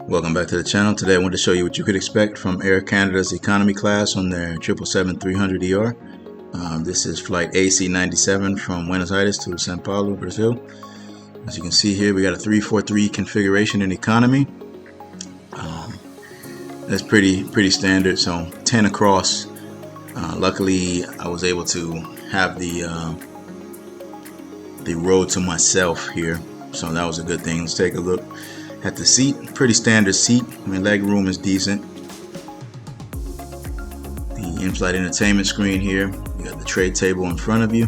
Welcome back to the channel. Today I want to show you what you could expect from Air Canada's economy class on their 777-300ER. This is flight AC-97 from Buenos Aires to São Paulo, Brazil. As you can see here, we got a 343 configuration in economy. That's pretty standard, so 10 across. Luckily, I was able to have the row to myself here, so that was a good thing. Let's take a look at the seat. Pretty standard seat. I mean, leg room is decent. The in-flight entertainment screen here. You got the tray table in front of you.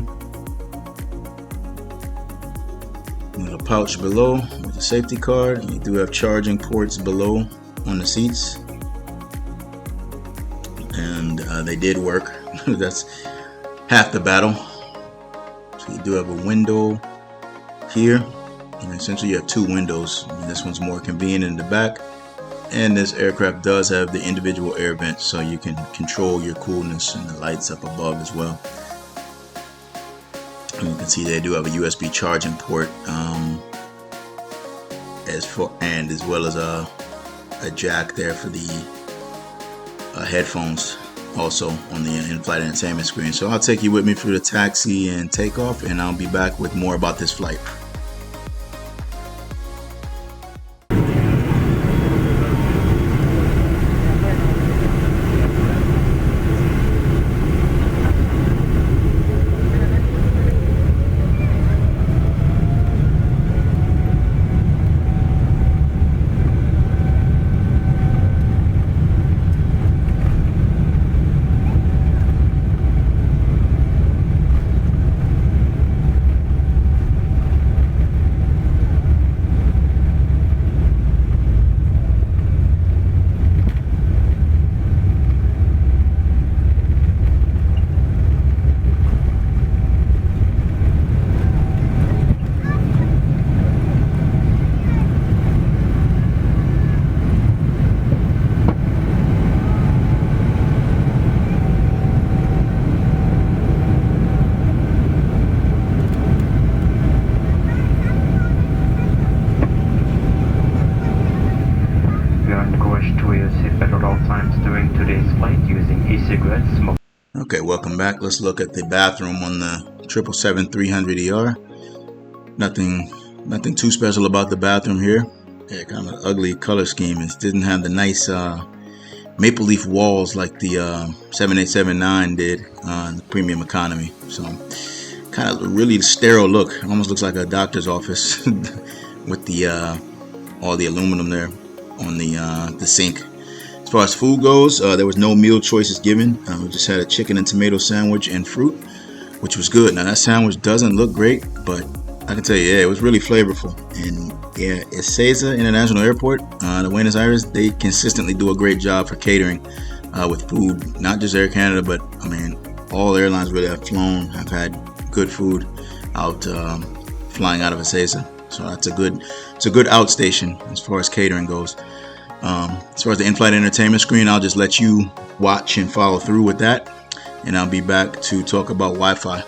Little pouch below with a safety card. You do have charging ports below on the seats, and they did work. That's half the battle. So you do have a window here. And essentially you have two windows. This one's more convenient in the back, and this aircraft does have the individual air vents, so you can control your coolness and the lights up above as well. And you can see they do have a USB charging port, as well as a jack there for the headphones, also on the in-flight entertainment screen. So I'll take you with me through the taxi and takeoff, and I'll be back with more about this flight. Okay, welcome back. Let's look at the bathroom on the 777-300ER. Nothing too special about the bathroom here. Yeah, kind of ugly color scheme. It didn't have the nice maple leaf walls like the 7879 did in the premium economy. So kind of really sterile look. It almost looks like a doctor's office with the all the aluminum there on the sink. As far as food goes, there was no meal choices given. We just had a chicken and tomato sandwich and fruit, which was good. Now that sandwich doesn't look great, but I can tell you, yeah, it was really flavorful. And yeah, Ezeiza International Airport, the Buenos Aires, they consistently do a great job for catering with food. Not just Air Canada, but I mean, all airlines really have flown have had good food out flying out of Ezeiza. So it's a good outstation as far as catering goes. As far as the in-flight entertainment screen, I'll just let you watch and follow through with that, and I'll be back to talk about Wi-Fi.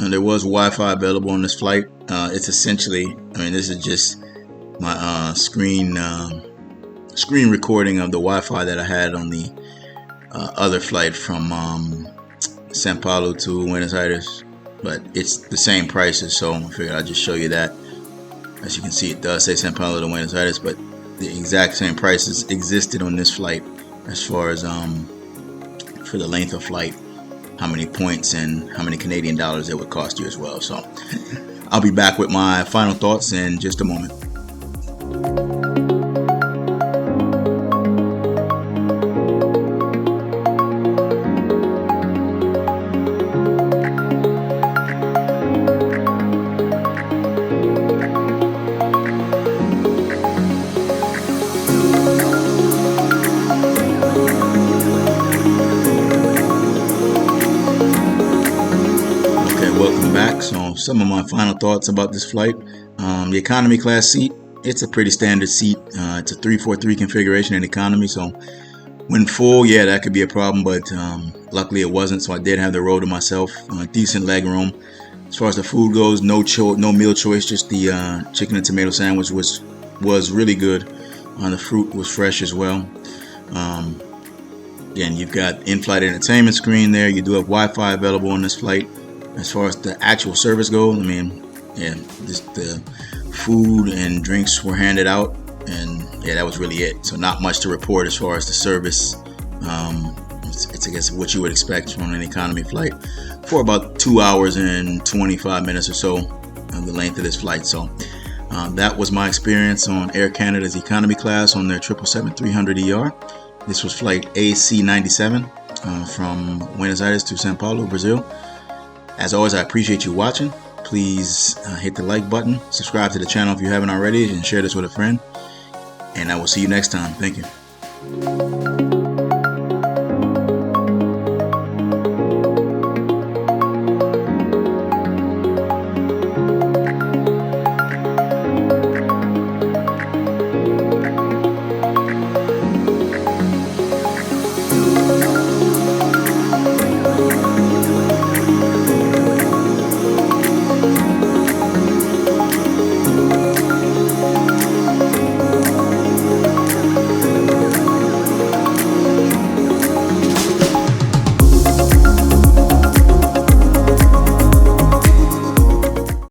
There was Wi-Fi available on this flight. It's essentially, this is just my screen recording of the Wi-Fi that I had on the other flight from Sao Paulo to Buenos Aires, but it's the same prices, so I figured I'd just show you that. As you can see, it does say Sao Paulo to Buenos Aires, but the exact same prices existed on this flight as far as for the length of flight, how many points and how many Canadian dollars it would cost you as well. So I'll be back with my final thoughts in just a moment. Welcome back. So some of my final thoughts about this flight. The economy class seat, it's a pretty standard seat. It's a 343 configuration in economy, so when full, yeah, that could be a problem, but luckily it wasn't, so I did have the row to myself. Decent leg room. As far as the food goes, no meal choice, just the chicken and tomato sandwich was really good. The fruit was fresh as well. Again, you've got in-flight entertainment screen there. You do have Wi-Fi available on this flight. As far as the actual service goes, just the food and drinks were handed out, and yeah, that was really it. So not much to report as far as the service. It's I guess what you would expect from an economy flight for about 2 hours and 25 minutes or so, the length of this flight. So that was my experience on Air Canada's economy class on their 777-300ER. This was flight AC97 from Buenos Aires to Sao Paulo, Brazil. As always, I appreciate you watching. Please hit the like button, subscribe to the channel if you haven't already, and share this with a friend. And I will see you next time. Thank you.